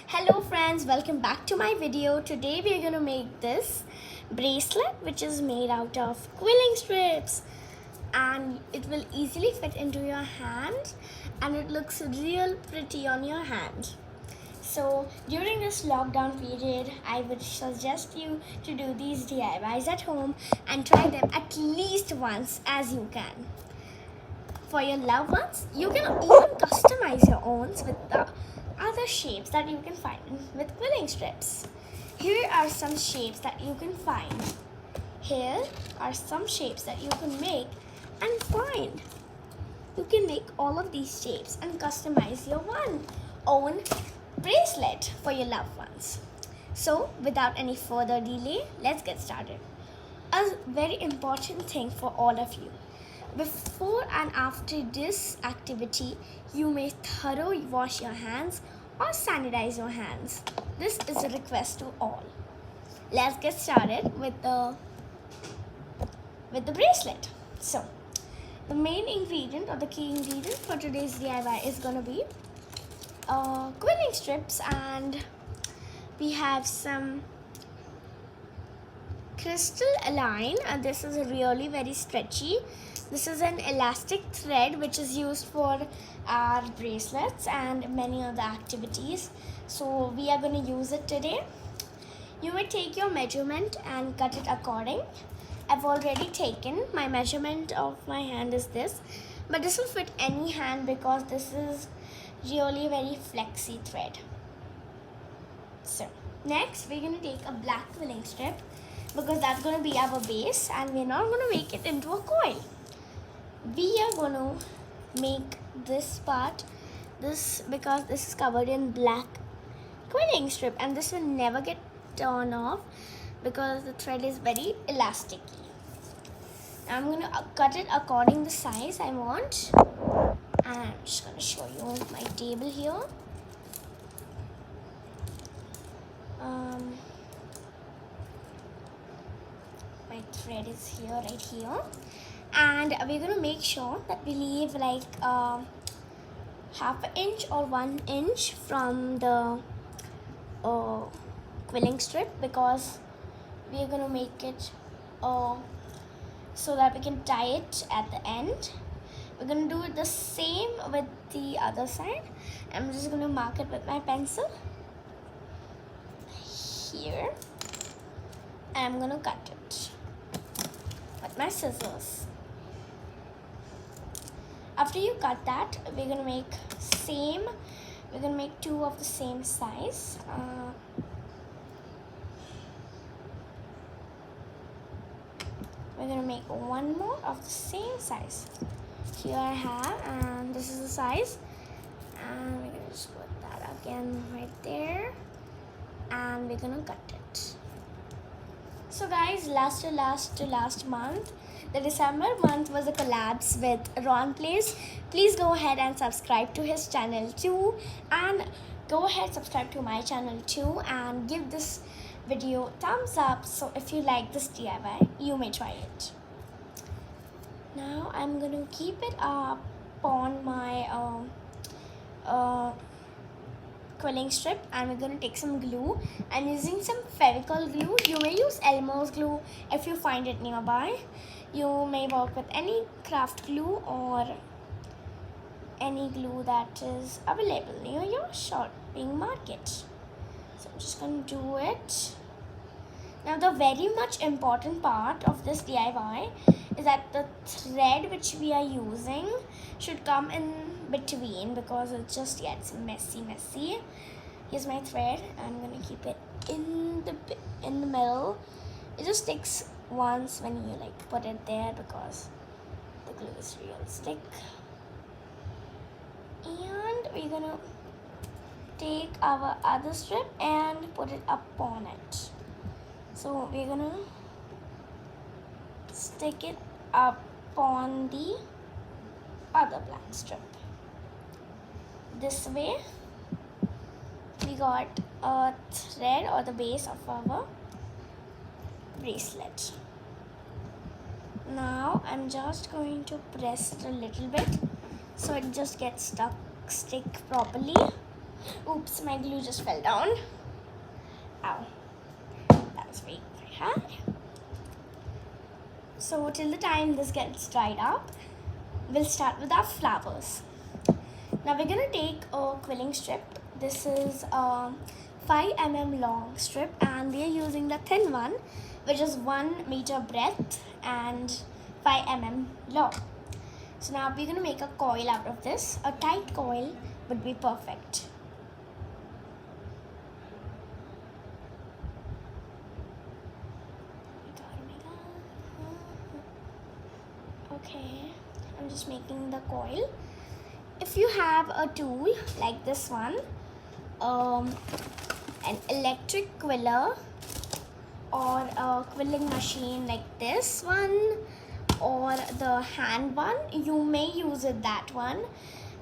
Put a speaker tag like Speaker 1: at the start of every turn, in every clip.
Speaker 1: Hello friends, welcome back to my video. Today we are going to make this bracelet which is made out of quilling strips, and it will easily fit into your hand and it looks real pretty on your hand. So during this lockdown period, I would suggest you to do these DIYs at home and try them at least once as you can. For your loved ones, you can even customize your own with the other shapes that you can find with quilling strips. Here are some shapes that you can find. Here are some shapes that you can make and find. You can make all of these shapes and customize your own bracelet for your loved ones. So without any further delay, let's get started. A very important thing for all of you. Before and after this activity, you may thoroughly wash your hands or sanitize your hands. This is a request to all. Let's get started with the bracelet. So, the main ingredient or the key ingredient for today's DIY is going to be quilling strips, and we have some crystal align, and this is really very stretchy. This is an elastic thread which is used for our bracelets and many other activities. So we are going to use it today. You may take your measurement and cut it according. I've already taken my measurement of my hand is this, but this will fit any hand because this is really very flexy thread. So next we're going to take a black quilling strip because that's going to be our base, and we're not going to make it into a coil. We are going to make this part because this is covered in black quilling strip, and this will never get torn off because the thread is very elasticy. Now I'm going to cut it according to the size I want, and I'm just going to show you my table here. My thread is here, right here, and we're going to make sure that we leave like half an inch or 1 inch from the quilling strip, because we're going to make it so that we can tie it at the end. We're going to do it the same with the other side. I'm just going to mark it with my pencil here, and I'm going to cut it with my scissors. After you cut that, we're going to make two of the same size. We're going to make one more of the same size. Here I have, and this is the size, and we're going to just put that again right there, and we're going to cut it. So guys, last month, the December month was a collabs with Ron Place. Please go ahead and subscribe to his channel too, and go ahead subscribe to my channel too, and give this video thumbs up. So if you like this DIY, you may try it. Now I'm going to keep it up on my quilling strip, and we're going to take some glue. I'm using some Fevicol glue. You may use Elmer's glue if you find it nearby. You may work with any craft glue or any glue that is available near your shopping market. So I'm just going to do it. Now the very much important part of this DIY is that the thread which we are using should come in between, because it just gets messy. Here's my thread. I'm going to keep it in the middle. It just sticks once when you like put it there because the glue is real stick. And we're going to take our other strip and put it upon it. So we're going to stick it up on the other black strip. This way we got a thread or the base of our bracelet. Now I'm just going to press it a little bit so it just gets stick properly. Oops, my glue just fell down. Ow, that was very hard. So till the time this gets dried up, we'll start with our flowers. Now we're gonna take a quilling strip. This is a 5 mm long strip, and we are using the thin one, which is 1 meter breadth and 5 mm long. So now we're gonna make a coil out of this. A tight coil would be perfect. Okay, I'm just making the coil. If you have a tool like this one, an electric quiller, or a quilling machine like this one, or the hand one, you may use that one,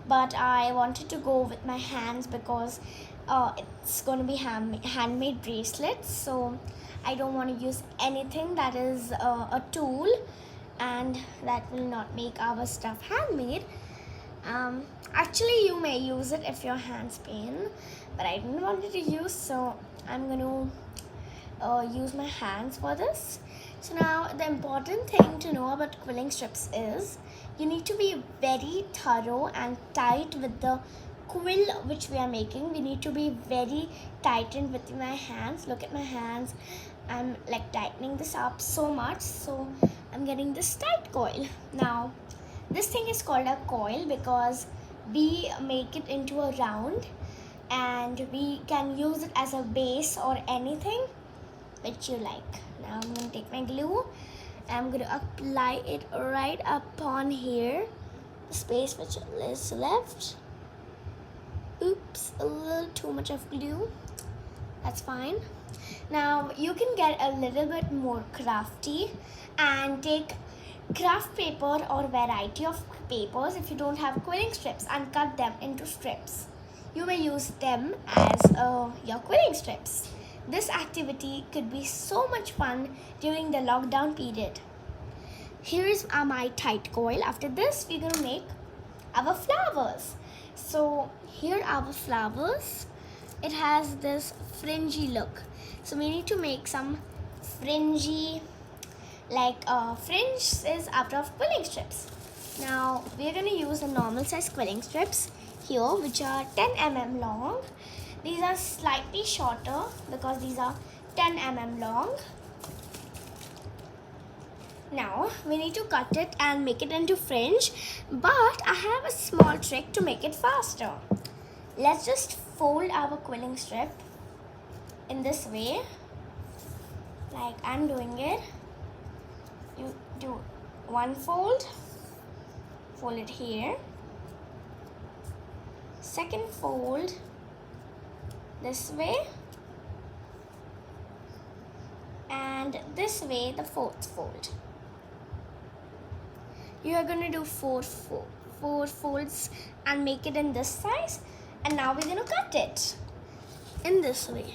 Speaker 1: but I wanted to go with my hands because it's going to be handmade bracelets, so I don't want to use anything that is a tool, and that will not make our stuff handmade. Actually, you may use it if your hands pain, but I didn't want it to use, so I'm going to use my hands for this. So now the important thing to know about quilling strips is you need to be very thorough and tight with the quill which we are making. We need to be very tightened with my hands. Look at my hands. I'm like tightening this up so much, so I'm getting this tight coil. Now this thing is called a coil because we make it into a round, and we can use it as a base or anything which you like. Now I'm going to take my glue and I'm going to apply it right upon here, the space which is left. Oops, a little too much of glue. That's fine. Now you can get a little bit more crafty and take craft paper or variety of papers if you don't have quilling strips and cut them into strips. You may use them as your quilling strips. This activity could be so much fun during the lockdown period. Here is my tight coil. After this, we're going to make our flowers. So here are our flowers. It has this fringy look. So we need to make some fringy, fringe is out of quilling strips. Now we're going to use the normal size quilling strips here, which are 10 mm long. These are slightly shorter because these are 10 mm long. Now we need to cut it and make it into fringe, but I have a small trick to make it faster. Let's just fold our quilling strip in this way, like I'm doing it. You do one fold it here, second fold this way, and this way the fourth fold. You are going to do four folds and make it in this size, and now we're going to cut it in this way.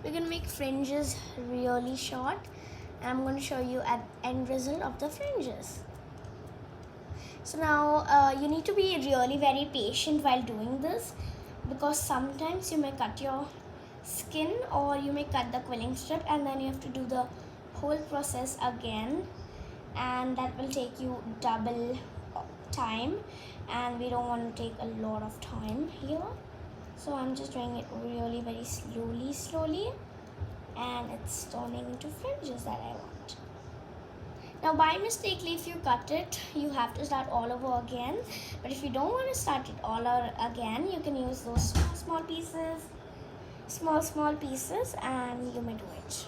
Speaker 1: We're going to make fringes really short. I'm going to show you an end result of the fringes. So now you need to be really very patient while doing this, because sometimes you may cut your skin or you may cut the quilling strip, and then you have to do the whole process again, and that will take you double time, and we don't want to take a lot of time here. So I'm just doing it really very slowly, and it's turning into fringes that I want. Now by mistakenly, if you cut it, you have to start all over again. But if you don't want to start it all over again, you can use those small pieces, and you may do it.